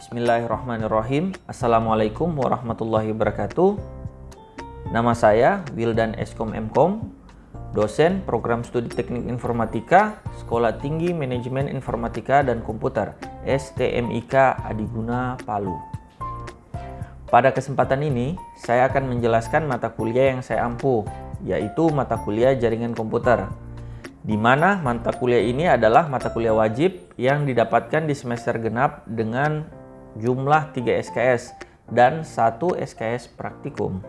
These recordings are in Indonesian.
Bismillahirrahmanirrahim. Assalamualaikum warahmatullahi wabarakatuh. Nama saya Wildan Eskom Mkom, dosen program studi teknik informatika, Sekolah Tinggi Manajemen Informatika dan Komputer, STMIK Adiguna, Palu. Pada kesempatan ini, saya akan menjelaskan mata kuliah yang saya ampuh, yaitu mata kuliah jaringan komputer, di mana mata kuliah ini adalah mata kuliah wajib yang didapatkan di semester genap dengan jumlah 3 SKS dan 1 SKS praktikum.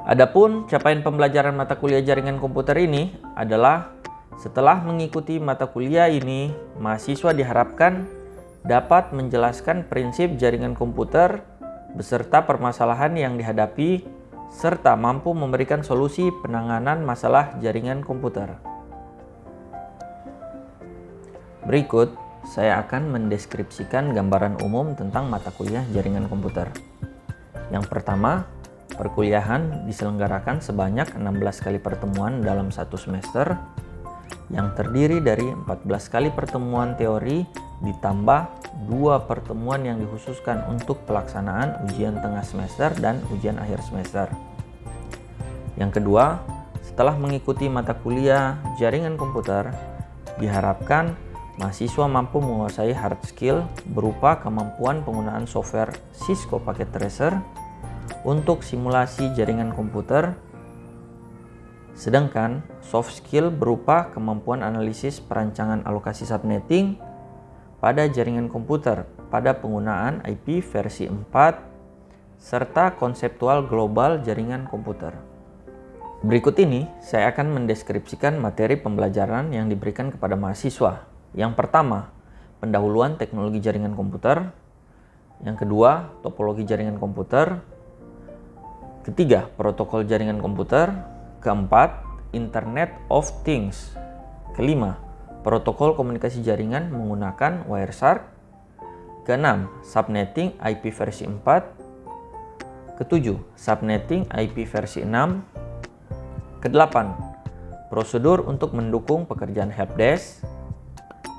Adapun capaian pembelajaran mata kuliah jaringan komputer ini adalah setelah mengikuti mata kuliah ini, mahasiswa diharapkan dapat menjelaskan prinsip jaringan komputer beserta permasalahan yang dihadapi serta mampu memberikan solusi penanganan masalah jaringan komputer. Berikut, saya akan mendeskripsikan gambaran umum tentang mata kuliah jaringan komputer. Yang pertama, perkuliahan diselenggarakan sebanyak 16 kali pertemuan dalam satu semester, yang terdiri dari 14 kali pertemuan teori ditambah 2 pertemuan yang dikhususkan untuk pelaksanaan ujian tengah semester dan ujian akhir semester. Yang kedua, setelah mengikuti mata kuliah jaringan komputer, diharapkan mahasiswa mampu menguasai hard skill berupa kemampuan penggunaan software Cisco Packet Tracer untuk simulasi jaringan komputer, sedangkan soft skill berupa kemampuan analisis perancangan alokasi subnetting pada jaringan komputer pada penggunaan IP versi 4 serta konseptual global jaringan komputer. Berikut ini saya akan mendeskripsikan materi pembelajaran yang diberikan kepada mahasiswa. Yang pertama, pendahuluan teknologi jaringan komputer. Yang kedua, topologi jaringan komputer. Ketiga, protokol jaringan komputer. Keempat, Internet of Things. Kelima, protokol komunikasi jaringan menggunakan Wireshark. Keenam, subnetting IP versi 4. Ketujuh, subnetting IP versi 6. Kedelapan, prosedur untuk mendukung pekerjaan helpdesk.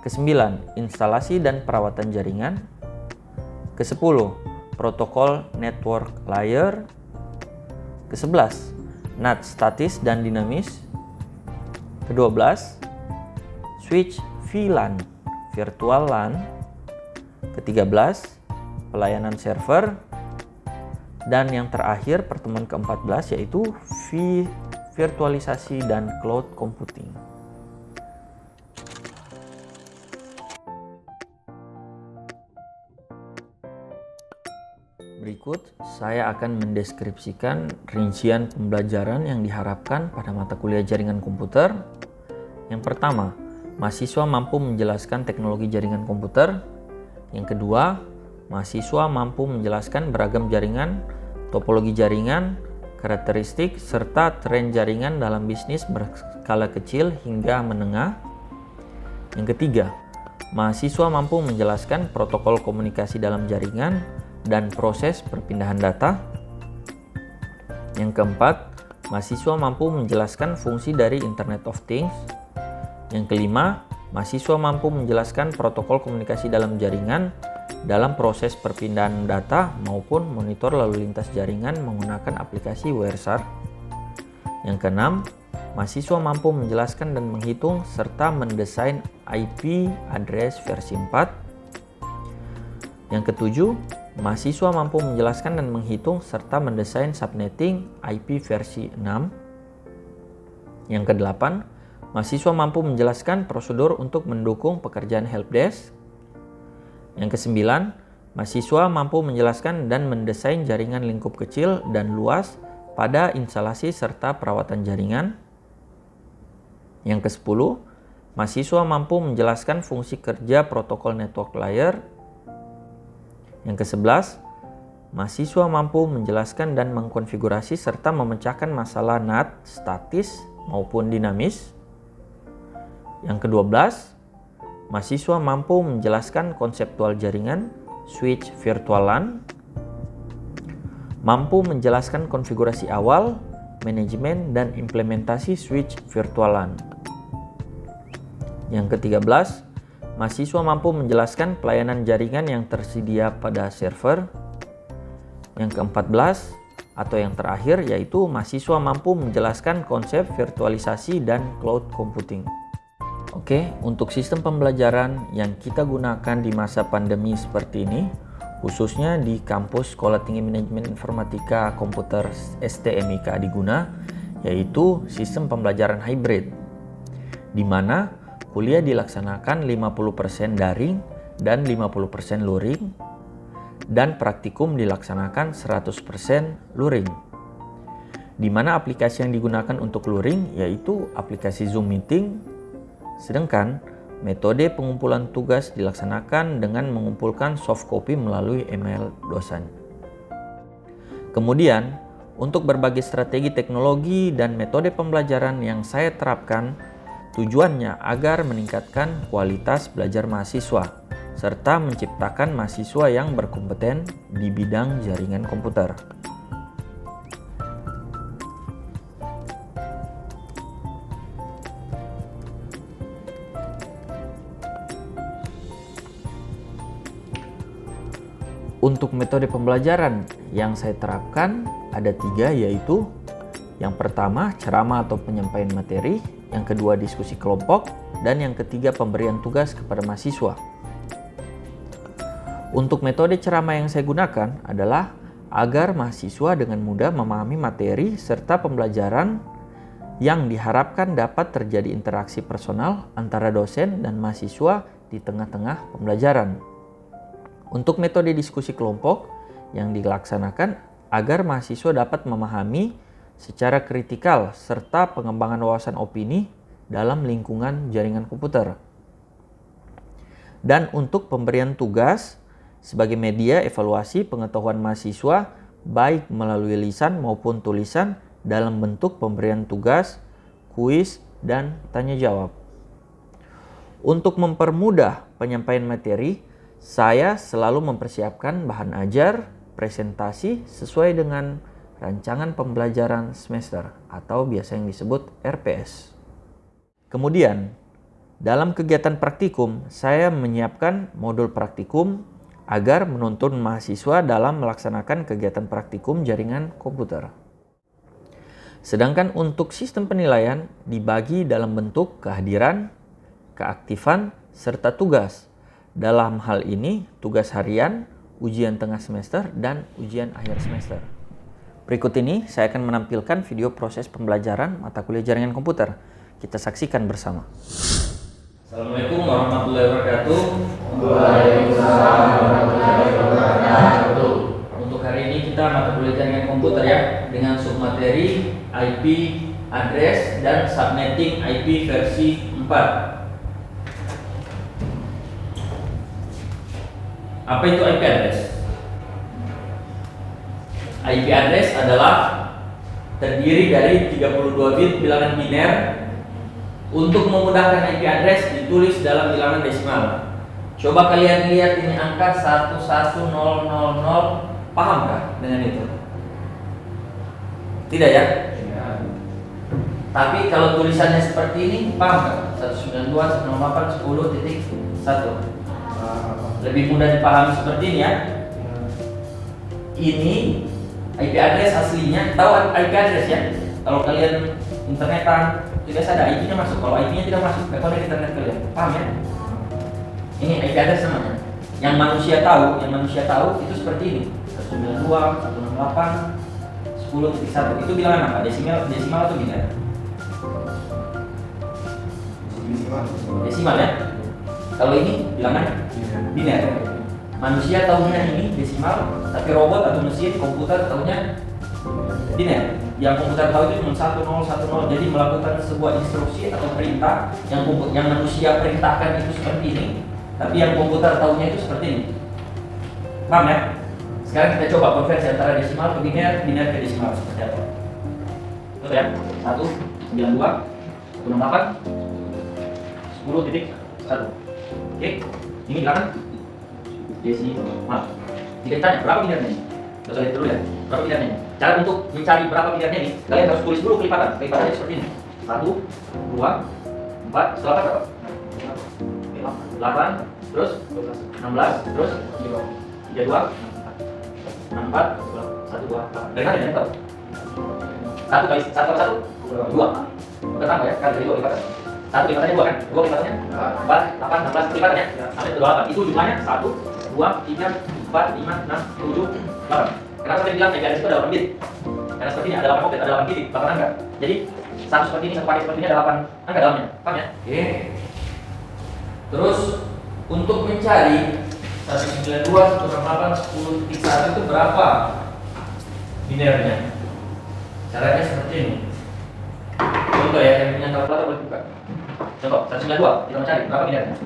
Kesembilan, instalasi dan perawatan jaringan. Kesepuluh, protokol network layer. Kesebelas, NAT statis dan dinamis. Kedua-belas, switch VLAN, virtual LAN. Ke-13, pelayanan server. Dan yang terakhir, pertemuan ke-14 yaitu virtualisasi dan cloud computing. Berikut, saya akan mendeskripsikan rincian pembelajaran yang diharapkan pada mata kuliah jaringan komputer. Yang pertama, mahasiswa mampu menjelaskan teknologi jaringan komputer. Yang kedua, mahasiswa mampu menjelaskan beragam jaringan, topologi jaringan, karakteristik, serta tren jaringan dalam bisnis berskala kecil hingga menengah. Yang ketiga, mahasiswa mampu menjelaskan protokol komunikasi dalam jaringan dan proses perpindahan data. Yang keempat, mahasiswa mampu menjelaskan fungsi dari Internet of Things. Yang kelima, mahasiswa mampu menjelaskan protokol komunikasi dalam jaringan dalam proses perpindahan data maupun monitor lalu lintas jaringan menggunakan aplikasi Wireshark. Yang keenam, mahasiswa mampu menjelaskan dan menghitung serta mendesain IP address versi 4. Yang ketujuh, mahasiswa mampu menjelaskan dan menghitung serta mendesain subnetting IP versi 6. Yang kedelapan, mahasiswa mampu menjelaskan prosedur untuk mendukung pekerjaan helpdesk. Yang kesembilan, mahasiswa mampu menjelaskan dan mendesain jaringan lingkup kecil dan luas pada instalasi serta perawatan jaringan. Yang kesepuluh, mahasiswa mampu menjelaskan fungsi kerja protokol network layer. Yang kesebelas, mahasiswa mampu menjelaskan dan mengkonfigurasi serta memecahkan masalah NAT statis maupun dinamis. Yang kedua belas, mahasiswa mampu menjelaskan konseptual jaringan, switch virtual LAN, mampu menjelaskan konfigurasi awal, manajemen, dan implementasi switch virtual LAN. Yang ke-13, mahasiswa mampu menjelaskan pelayanan jaringan yang tersedia pada server. Yang ke-14 atau yang terakhir yaitu mahasiswa mampu menjelaskan konsep virtualisasi dan cloud computing. Oke, untuk sistem pembelajaran yang kita gunakan di masa pandemi seperti ini, khususnya di kampus Sekolah Tinggi Manajemen Informatika Komputer STMIK Adiguna, yaitu sistem pembelajaran hybrid, di mana kuliah dilaksanakan 50% daring dan 50% luring, dan praktikum dilaksanakan 100% luring. Di mana aplikasi yang digunakan untuk luring yaitu aplikasi Zoom Meeting, sedangkan metode pengumpulan tugas dilaksanakan dengan mengumpulkan soft copy melalui email dosen. Kemudian, untuk berbagai strategi teknologi dan metode pembelajaran yang saya terapkan, tujuannya agar meningkatkan kualitas belajar mahasiswa, serta menciptakan mahasiswa yang berkompeten di bidang jaringan komputer. Untuk metode pembelajaran yang saya terapkan ada 3, yaitu yang pertama ceramah atau penyampaian materi, yang kedua diskusi kelompok, dan yang ketiga pemberian tugas kepada mahasiswa. Untuk metode ceramah yang saya gunakan adalah agar mahasiswa dengan mudah memahami materi serta pembelajaran yang diharapkan dapat terjadi interaksi personal antara dosen dan mahasiswa di tengah-tengah pembelajaran. Untuk metode diskusi kelompok yang dilaksanakan agar mahasiswa dapat memahami secara kritikal serta pengembangan wawasan opini dalam lingkungan jaringan komputer. Dan untuk pemberian tugas sebagai media evaluasi pengetahuan mahasiswa baik melalui lisan maupun tulisan dalam bentuk pemberian tugas, kuis, dan tanya jawab. Untuk mempermudah penyampaian materi, saya selalu mempersiapkan bahan ajar, presentasi sesuai dengan rancangan pembelajaran semester atau biasa yang disebut RPS. Kemudian, dalam kegiatan praktikum, saya menyiapkan modul praktikum agar menuntun mahasiswa dalam melaksanakan kegiatan praktikum jaringan komputer. Sedangkan untuk sistem penilaian dibagi dalam bentuk kehadiran, keaktifan, serta tugas. Dalam hal ini, tugas harian, ujian tengah semester, dan ujian akhir semester. Berikut ini saya akan menampilkan video proses pembelajaran mata kuliah jaringan komputer. Kita saksikan bersama. Assalamualaikum warahmatullahi wabarakatuh. Waalaikumsalam warahmatullahi wabarakatuh. Untuk hari ini kita mata kuliah jaringan komputer ya, dengan submateri IP address dan subnetting IP versi 4. Apa itu IP address? IP address adalah terdiri dari 32 bit bilangan biner. Untuk memudahkan IP address ditulis dalam bilangan desimal. Coba kalian lihat ini angka 11000, pahamkah dengan itu? Tidak ya? Tapi kalau tulisannya seperti ini, paham nggak? 192.168.10.1. Lebih mudah dipahami seperti ini ya. Ini IP address aslinya, tahu IP address ya? Kalau kalian internetan, tidak ada IP-nya masuk. Kalau IP-nya tidak masuk, nggak connect internet kalian. Paham ya? Ini IP address namanya. Yang manusia tahu itu seperti ini. 192.168.10.1. Itu bilangan apa? Desimal atau biner? Desimal ya. Kalau ini bilangan biner. Manusia tahunya ini desimal, tapi robot atau mesin komputer tahunya biner. Yang komputer tahu itu cuma 1010. Jadi melakukan sebuah instruksi atau perintah yang manusia perintahkan itu seperti ini, tapi yang komputer tahunya itu seperti ini. Paham ya? Sekarang kita coba konversi antara desimal ke biner, biner ke desimal seperti apa? Betul ya? 198.10.1. Oke, ini bilangan desimal. Jika ditanya berapa binernya? Kita lihat dulu ya, berapa binernya? Cara untuk mencari berapa binernya ini, kalian harus tulis dulu kelipatan. Kelipatannya seperti ini. 1, 2, 4, setelah berapa? 8, terus 16, terus 32, 64, 1, 2, 8. Dari mana ya? Tahu? 1 kali 1 kali 1, 2. Ketambah ya, kan dari 2 lipatan. 1 lipatannya 2 kan? 2 lipatannya 4, 8, 16 lipatannya sampai 28. Itu jumlahnya 1, 2, 3, 4, 5, 6, 7, 8. Kenapa saya bilang IPADRES itu ada 8 bit? Karena seperti ini ada 8 objek, ada 8 titik, 8 angka. Jadi satu seperti ini, satu paket seperti ini ada 8 angka dalamnya. Paham ya? Oke. Terus untuk mencari 192, 168, 10, 1 itu berapa binernya? Caranya seperti ini. Contoh ya, yang punya kalkulator boleh buka. Contoh, 192, kita mencari berapa binernya.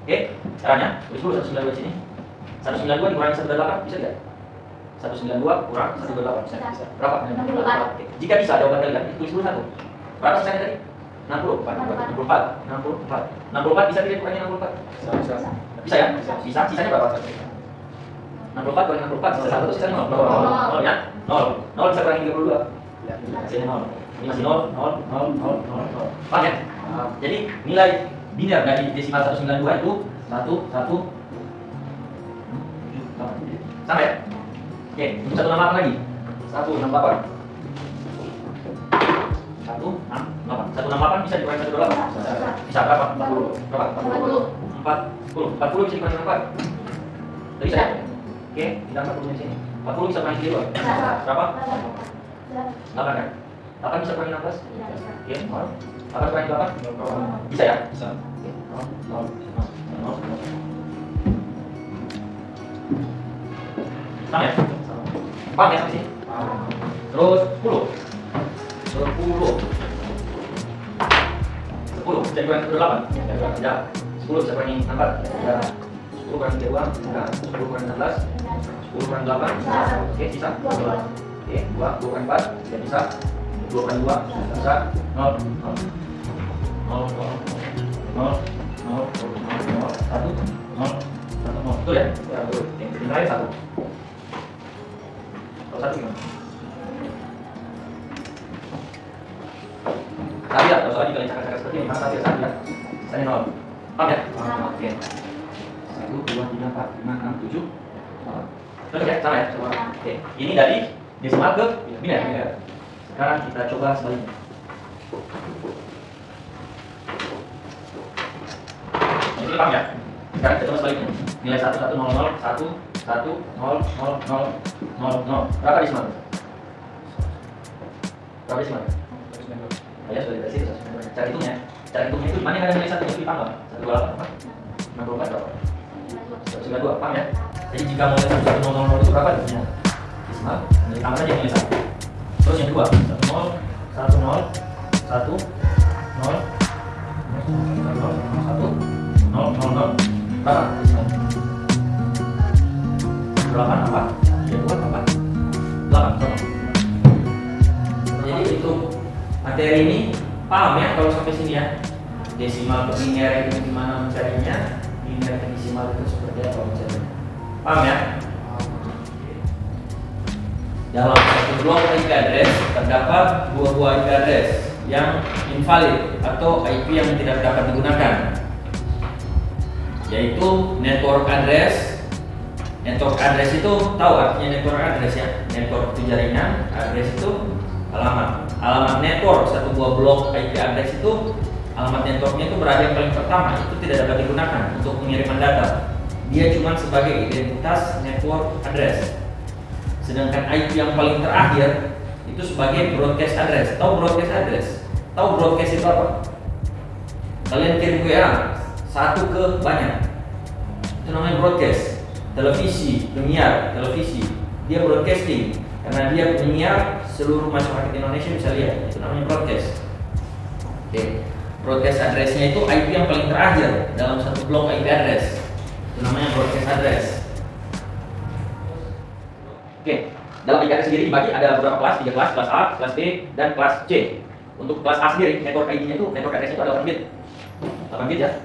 Oke, caranya, tulis dulu 192 sini. 192 dikurangi 128, bisa tidak? 192 kurang 128, bisa. Berapa? 64. Oke. Jika bisa jawaban kalian, tulis dulu 1. Berapa sisanya tadi? 64, 64, 64 bisa tidak kurangi 64? Bisa ya? Bisa, sisanya berapa? 64 kurangi 64, sisa 1 sisanya 0. 0 ya? 0. 0 bisa kurangi 32. Sisanya 0. Ini masih 0, 0, 0, 0, 0, 0. Paham ya? Jadi nilai biner dari desimal 192 itu 1, 1, sama ya? Oke, untuk 168 lagi. 168. 168 bisa dikurangi 128. Bisa berapa? 40. Berapa? 40. 40 bisa dikurangi berapa? Tadi bisa ya? Oke, kita 40 di sini. 40 bisa kurangi 2. Berapa? 8 kan? 8 bisa kurangi 16? Oke, 0. 8 kurangi 8? Bisa ya? Bisa. Oke, 0, 0, 0, 0. Sama ya? Paham ya sampai sini? Terus 10. 10 bisa dikurangi 8? Ya. 10 bisa kurangi 4? Ya. 10 kurangi 2? Ya. 10 kurangi 16? 10 kurangi 8? Oke, sisa 2. Oke, 2 kurangi 4? Ya bisa. 2 kurangi 2? Bisa. 0, 0, 0, 0, 0, 0, 0, 1, 0, 1, 0. Betul ya? Ya, betul. Oke, nilai 1. Kalau 1 gimana? Tadi ya, kalau soalnya dikali cakar-cakar seperti ini, masa satu ya? Sisanya 0. Paham ya? Oke. 1, 2, 3, 4, 5, 6, 7. Terus ya, sama ya? Oke. Ini dari desimal ke biner. Sekarang kita coba sebaliknya. Ini paham ya? Sekarang kita coba sebaliknya. Nilai 1, 1, 0, 0, 1, 1, 0, 0, 0, 0, 0. Berapa desimal? Berapa desimal? Ya sudah dari situ. Cara hitungnya itu mana yang ada nilai 1 yang ditambah? 128 apa? 64 berapa? 192, paham ya? Jadi jika mau nilai 1, 1, 0, 0 itu berapa desimal? Desimal, tambah saja nilai 1. Terus yang kedua, 1, 0, 1, 0, 1, 0, 1, 0, 0, 0. Berapa desimal? 8 apa? 32 apa? 8 sama. Jadi itu materi ini paham ya kalau sampai sini ya. Desimal ke biner itu gimana mencarinya, biner ke desimal itu seperti apa mencarinya. Paham ya? Dalam satu blok IP address terdapat dua buah IP address yang invalid atau IP yang tidak dapat digunakan, yaitu network address. Network address itu tahu artinya network address ya. Network itu jaringan, address itu alamat. Alamat network satu buah blok IP address itu alamat networknya itu berada yang paling pertama, itu tidak dapat digunakan untuk pengiriman data. Dia cuma sebagai identitas network address. Sedangkan IP yang paling terakhir itu sebagai broadcast address. Tahu broadcast address? Tahu broadcast itu apa? Kalian kirim WA satu ke banyak, itu namanya broadcast. Televisi, penyiar televisi, dia broadcasting karena dia penyiar, seluruh masyarakat Indonesia bisa lihat, itu namanya broadcast. Oke. Broadcast addressnya itu IP yang paling terakhir dalam satu blok IP address, itu namanya broadcast address. Oke, dalam IP address sendiri dibagi ada beberapa kelas, 3 kelas, kelas A, kelas B, dan kelas C. Untuk kelas A sendiri, network ID-nya itu, network address-nya itu ada 8 bit. 8 bit ya.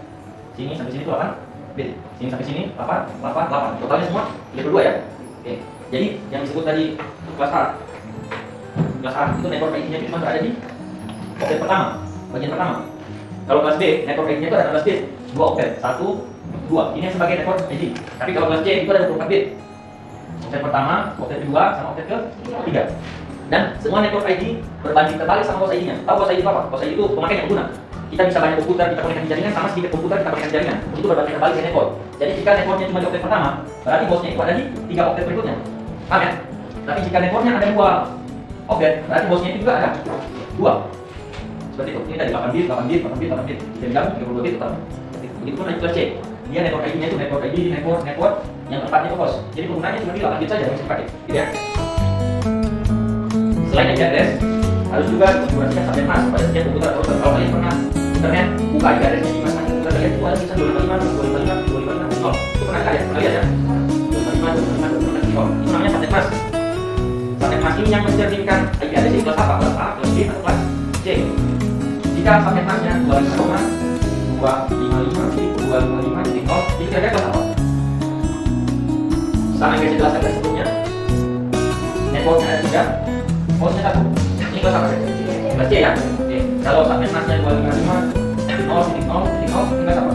Sini sampai sini itu 8 bit. Sini sampai sini 8, 8, 8. Totalnya semua 32 ya. Oke. Jadi yang disebut tadi kelas A. Kelas A itu network ID-nya itu cuma berada di objek pertama, bagian pertama. Kalau kelas B, network ID-nya itu ada 16 bit, 2 oktet, 1, 2. Ini sebagai network ID. Tapi kalau kelas C itu ada 24 bit. Oktet pertama, oktet kedua, sama oktet ketiga. Dan semua network ID berbanding terbalik sama host ID-nya. Tahu host ID itu apa? Host ID itu pemakainya pengguna. Kita bisa banyak komputer, kita konekkan jaringan, sama sedikit komputer, kita konekkan jaringan. Itu berbanding terbalik dengan network. Jadi jika networknya cuma di oktet pertama, berarti hostnya itu ada di 3 oktet berikutnya. Paham ya? Tapi jika networknya ada 2 oktet, berarti hostnya itu juga ada 2. Seperti itu. Ini tadi 8 bit, 8 bit, 8 bit, 8 bit. Bisa digabung 32 bit total. Begitu pun lanjut kelas C. Dia network ID-nya itu network ID, network yang tempatnya itu host. Jadi penggunanya cuma di 8 bit saja yang bisa dipakai. Gitu ya. Selain IP address, harus juga konfigurasikan subnet mask pada setiap komputer. Kalau kalian pernah internet buka IP address di masing-masing komputer kalian itu ada bisa 255, 255, 255, 0. Itu pernah lihat ya? Pernah lihat ya? 255, 255, 255, 0. Itu namanya subnet mask. Subnet mask ini yang mencerminkan IP address itu kelas apa? Kelas A, kelas B, atau kelas C. Jika subnet masknya 255, 255, 0, itu kira-kira kelas apa? Sama yang saya jelaskan sebelumnya. Networknya ada 3. Hostnya 1. Ini kelas apa? Kelas C ya? Oke. Kalau subnet masknya 255, 0.0.0, ini kelas apa?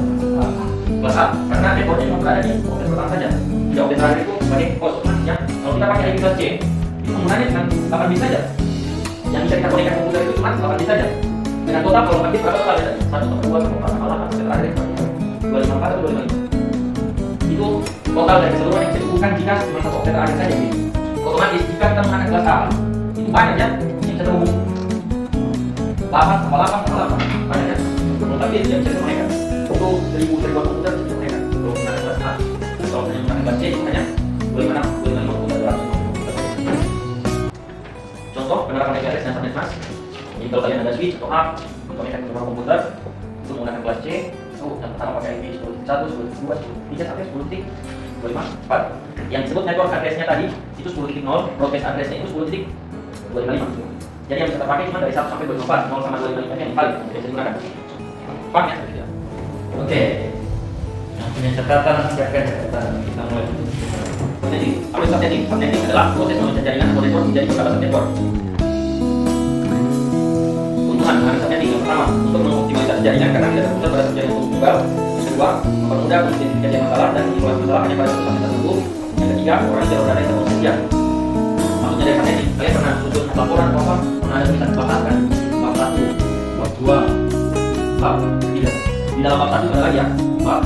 Kelas A. Karena networknya cuma berada di oktet pertama saja. Di oktet terakhir itu sebagai host ya. Kalau kita pakai IP kelas C, itu penggunaannya cuma 8 bit saja. Yang bisa kita konekkan komputer itu cuma 8 bit saja. Dengan total kalau 8 bit berapa total ya? 1, 2, 3, 4, 5, 6, 7, 8, 254 atau 255. Itu total dari keseluruhan yang bisa dihubungkan jika cuma satu oktet terakhir saja. Otomatis jika kita menggunakan kelas A, itu banyak ya yang bisa terhubung. 8 tambah 8 tambah 8 banyak ya. Tapi yang bisa dikonekan itu 1000-1000 komputer bisa dikonekan. Kalau menggunakan kelas A, kalau menggunakan kelas C itu hanya 256 komputer, 200 contoh penerapan IP address dan subnet mask. Jadi kalau kalian ada switch atau hub konekkan ke semua komputer itu menggunakan kelas C, itu yang pertama pakai IP 10.1, 10.2, 10.3 sampai 10.25, 4. Yang disebut network address-nya tadi itu 10.0, broadcast address-nya itu 10.255. Jadi yang bisa terpakai cuma dari 1 sampai 24, 0 sama 255 yang valid tidak bisa digunakan. Paham ya? Oke. Yang punya catatan siapkan catatan, kita mulai. Subnetting. Apa itu subnetting? Subnetting adalah proses memecah jaringan atau network menjadi beberapa subnetwork. Keuntungan dengan subnetting yang pertama untuk mengoptimalisasi jaringan karena tidak terpusat pada satu jaringan tunggal. Yang kedua, mempermudah identifikasi masalah dan mengulas masalah hanya pada satu subnet tertentu. Yang ketiga, orang jalur data yang satu saja. Maksudnya dari subnetting, kalian pernah tuntut laporan atau apa? Pernah ada tulisan bab kan? Bab 1, bab 2, bab 3. Di dalam bab 1 ada lagi ya, bab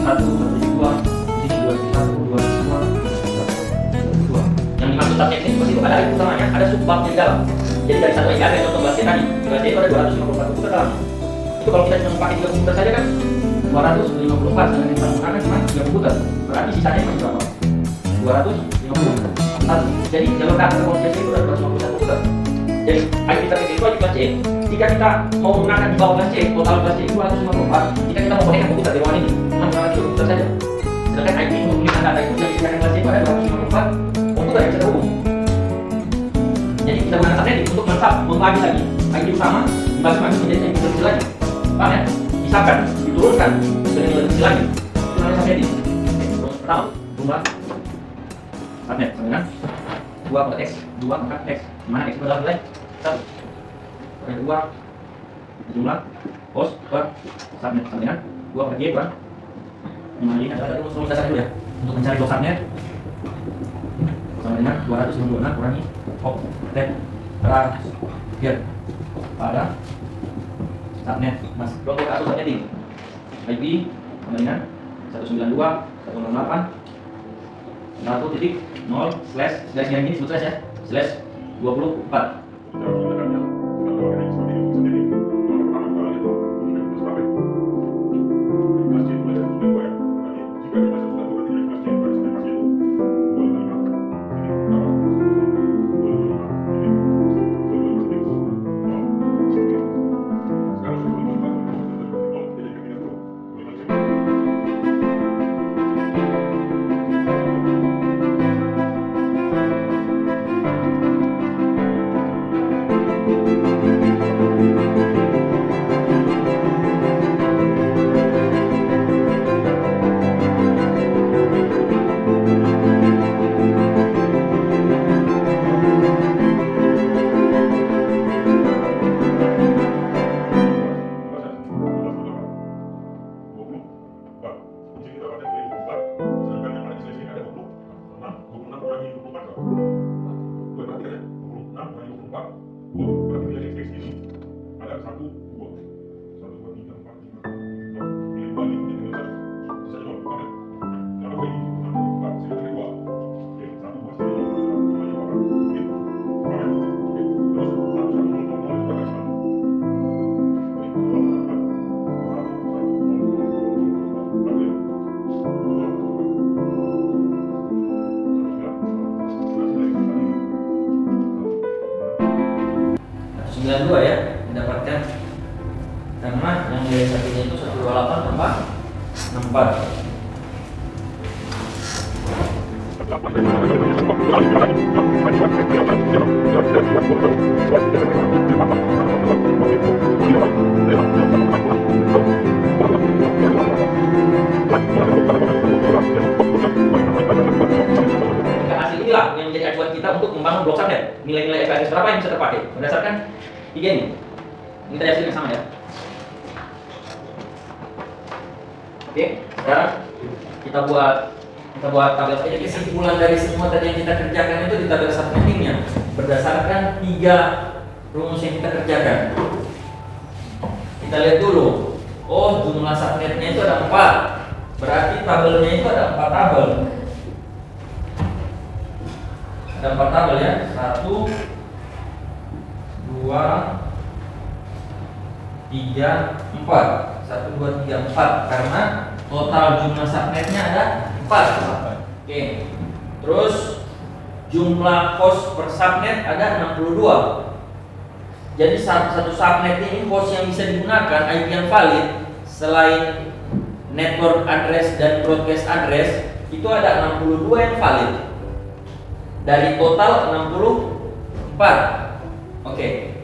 1, 2, di sini 2, 1, 2, 2. Yang dimaksud subnetting seperti itu ada itu utamanya, ada subbabnya di dalam. Jadi dari satu IP address contoh kelas C tadi, kelas C itu ada 254 komputer dalam. Itu kalau kita cuma pakai 3 komputer saja kan 254, dan kita menggunakan cuma 3 komputer. Berarti sisanya masih berapa? 251. Jadi jalur data terkoneksi itu ada 251 komputer. Jadi IP terkait itu aja kelas C. Jika kita mau menggunakan di bawah kelas C, total kelas C itu 254. Jika kita mau konekkan komputer di ruangan ini, cuma menggunakan 3 komputer saja. Sedangkan IP untuk pengiriman data itu yang disediakan kelas C itu ada 254 komputer yang bisa terhubung. Jadi kita gunakan subnetting untuk membagi lagi IP utama dibagi menjadi IP kecil lagi. Paham ya? Disahkan, diturunkan ke nilai kecil lagi. Itu namanya subnetting. Pertama, jumlah subnet sama dengan 2 per X, 2 maka X. Dimana X itu adalah nilai 1. Yang kedua, jumlah host per subnet sama dengan 2 per G per. Dimana ini adalah rumus dasar dulu ya. Untuk mencari blok subnet sama dengan 256 kurangi oktet terakhir pada subnet mas. Blok kasus subnetting IP sama dengan 192.168 1.0 slash yang ini sebut slash ya, slash 24. tambah 64. Hasil inilah yang menjadi acuan kita untuk membangun blok subnet. Nilai-nilai FPGA berapa yang bisa terpakai berdasarkan tiga ini. Ini tadi hasilnya sama ya. Oke, sekarang kita buat tabel. Jadi kesimpulan dari semua tadi yang kita kerjakan itu di tabel subnettingnya berdasarkan tiga rumus yang kita kerjakan. Kita lihat dulu. Oh, jumlah subnetnya itu ada 4. Berarti tabelnya itu ada 4 tabel. Ada 4 tabel ya. 1 2 3 4. 1 2 3 4 karena total jumlah subnetnya ada 4. Oke. Terus jumlah host per subnet ada 62. Jadi satu subnet ini host yang bisa digunakan IP yang valid selain network address dan broadcast address itu ada 62 yang valid dari total 64. Oke.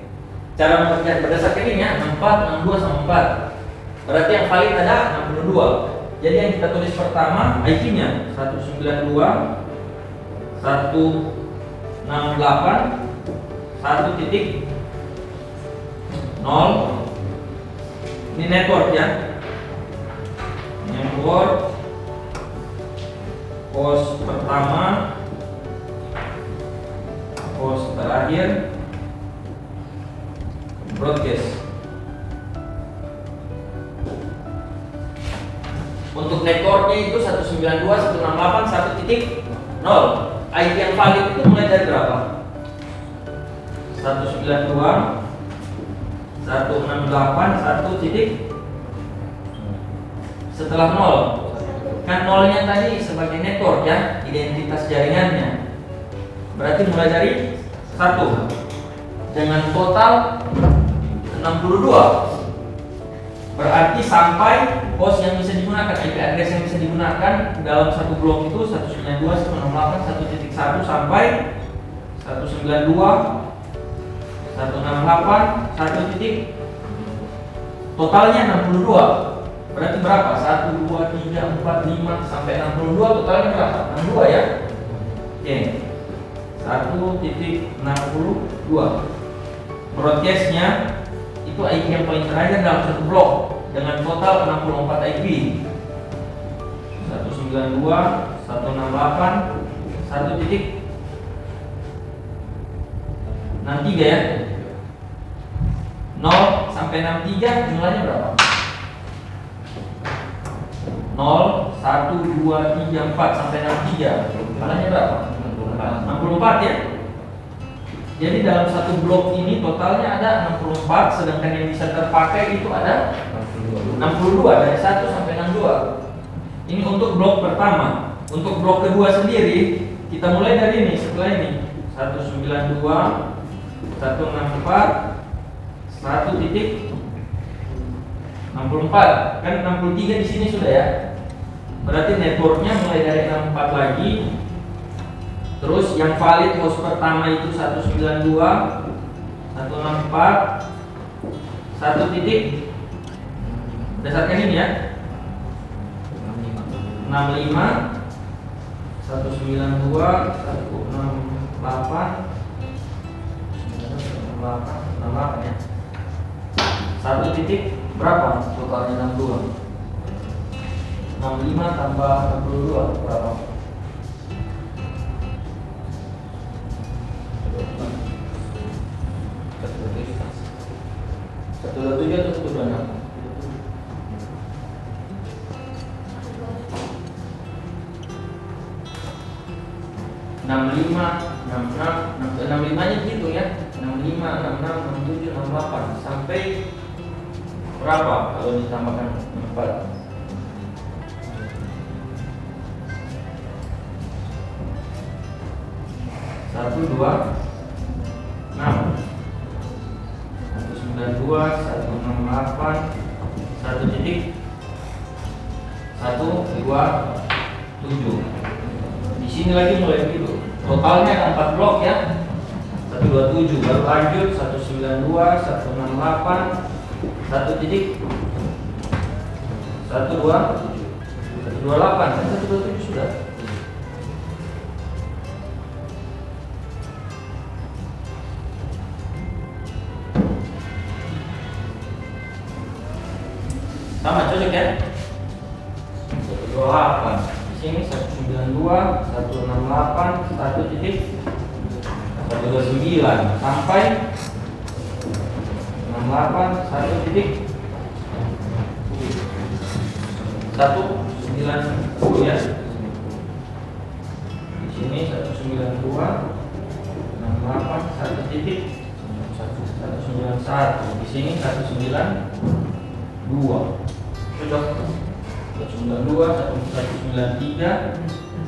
Cara mengerjakan berdasarkan ini ya 64, 62 sama 4. Berarti yang valid ada 62. Jadi yang kita tulis pertama IP-nya 192 168 1.0. Ini network ya. Network host pertama, host terakhir, broadcast. Untuk networknya itu 192.168.1.0. IP yang valid itu mulai dari berapa? 192 168 1. Setelah 0. Kan 0-nya tadi sebagai network ya, identitas jaringannya. Berarti mulai dari 1 dengan total 62. Berarti sampai host yang bisa digunakan, IP address yang bisa digunakan dalam satu blok itu 192.168.1.1 sampai 192 168 1. Totalnya 62. Berarti berapa? 1 2 3 4 5 sampai 62 totalnya berapa? 62 ya. Oke. 1.62. Broadcastnya itu IP yang paling terakhir dalam satu blok dengan total 64 IP. 192 168 1.63 ya. 0 sampai 63 jumlahnya berapa? 0 1 2 3 4 sampai 63 jumlahnya berapa? 64 ya. Jadi dalam satu blok ini totalnya ada 64, sedangkan yang bisa terpakai itu ada 62 dari 1 sampai 62. Ini untuk blok pertama. Untuk blok kedua sendiri kita mulai dari ini setelah ini 192 164 1.64. Kan 63 di sini sudah ya. Berarti networknya mulai dari 64 lagi. Terus yang valid host pertama itu 192 164 1 titik. Berdasarkan ini ya 65 192 168 68 ya. 1 titik berapa? Totalnya 62. 65 tambah 62 berapa? 127 atau 126? 65, 66, 65 nya gitu ya. 65, 66, 67, 68 sampai berapa kalau ditambahkan 4? 1, 2, 6 192 168 1 titik 127. Di sini lagi mulai begitu. Totalnya ada 4 blok ya. 127 baru lanjut 192, 168, 128 kan 127 sudah. Sama cocok ya? 128. Di sini 192, 168, 129 sampai 68, 190 ya. Di sini 192, 68, 191. Di sini 192. Cocok. 192, 193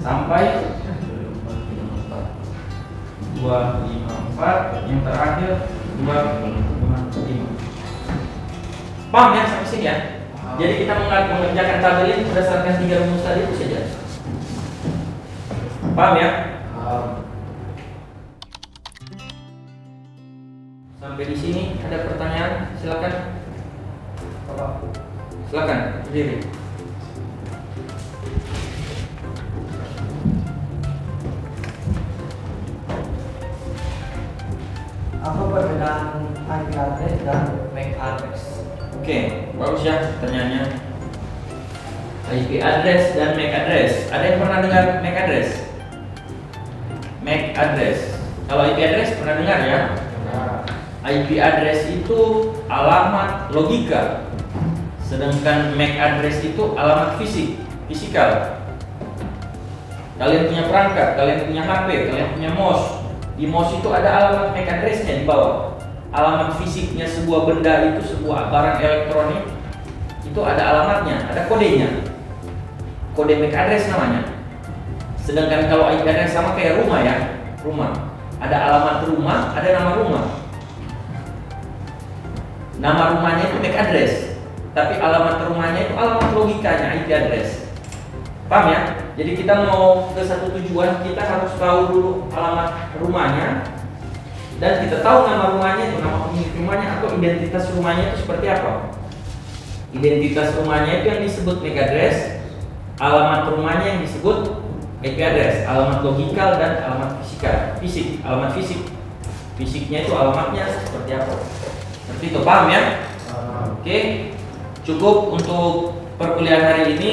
sampai 254, yang terakhir 255. Paham ya sampai sini ya? Jadi kita mengerjakan tabel ini berdasarkan 3 rumus tadi itu saja. Paham ya? Sampai di sini ada pertanyaan? Silakan. Silakan berdiri. Apa perbedaan IP address dan MAC address? Oke, bagus ya pertanyaannya. IP address dan MAC address. Ada yang pernah dengar MAC address? MAC address. Kalau IP address pernah dengar ya? IP address itu alamat logika. Sedangkan MAC address itu alamat fisikal. Kalian punya perangkat, kalian punya HP, kalian punya mouse. Di mouse itu ada alamat MAC address-nya di bawah. Alamat fisiknya sebuah benda itu, sebuah barang elektronik itu ada alamatnya, ada kodenya. Kode MAC address namanya. Sedangkan kalau IP address sama kayak rumah ya, rumah. Ada alamat rumah, ada nama rumah. Nama rumahnya itu MAC address, tapi alamat rumahnya itu alamat logikanya IP address. Paham ya? Jadi kita mau ke satu tujuan, kita harus tahu dulu alamat rumahnya dan kita tahu nama rumahnya itu, nama pemilik rumahnya atau identitas rumahnya itu seperti apa. Identitas rumahnya itu yang disebut MAC address, alamat rumahnya yang disebut IP address, alamat logikal dan alamat fisik, alamat fisik. Fisiknya itu alamatnya seperti apa. Seperti itu, paham ya? Oke, cukup untuk perkuliahan hari ini.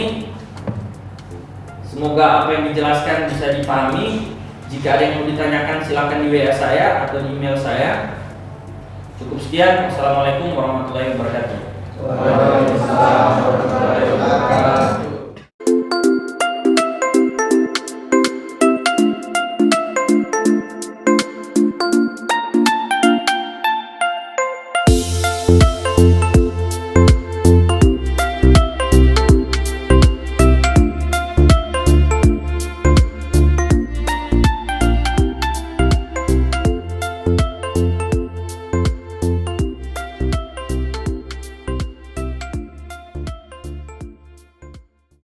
Semoga apa yang dijelaskan bisa dipahami. Jika ada yang mau ditanyakan silakan di WA saya atau di email saya. Cukup sekian. Wassalamualaikum warahmatullahi wabarakatuh. Waalaikumsalam warahmatullahi wabarakatuh.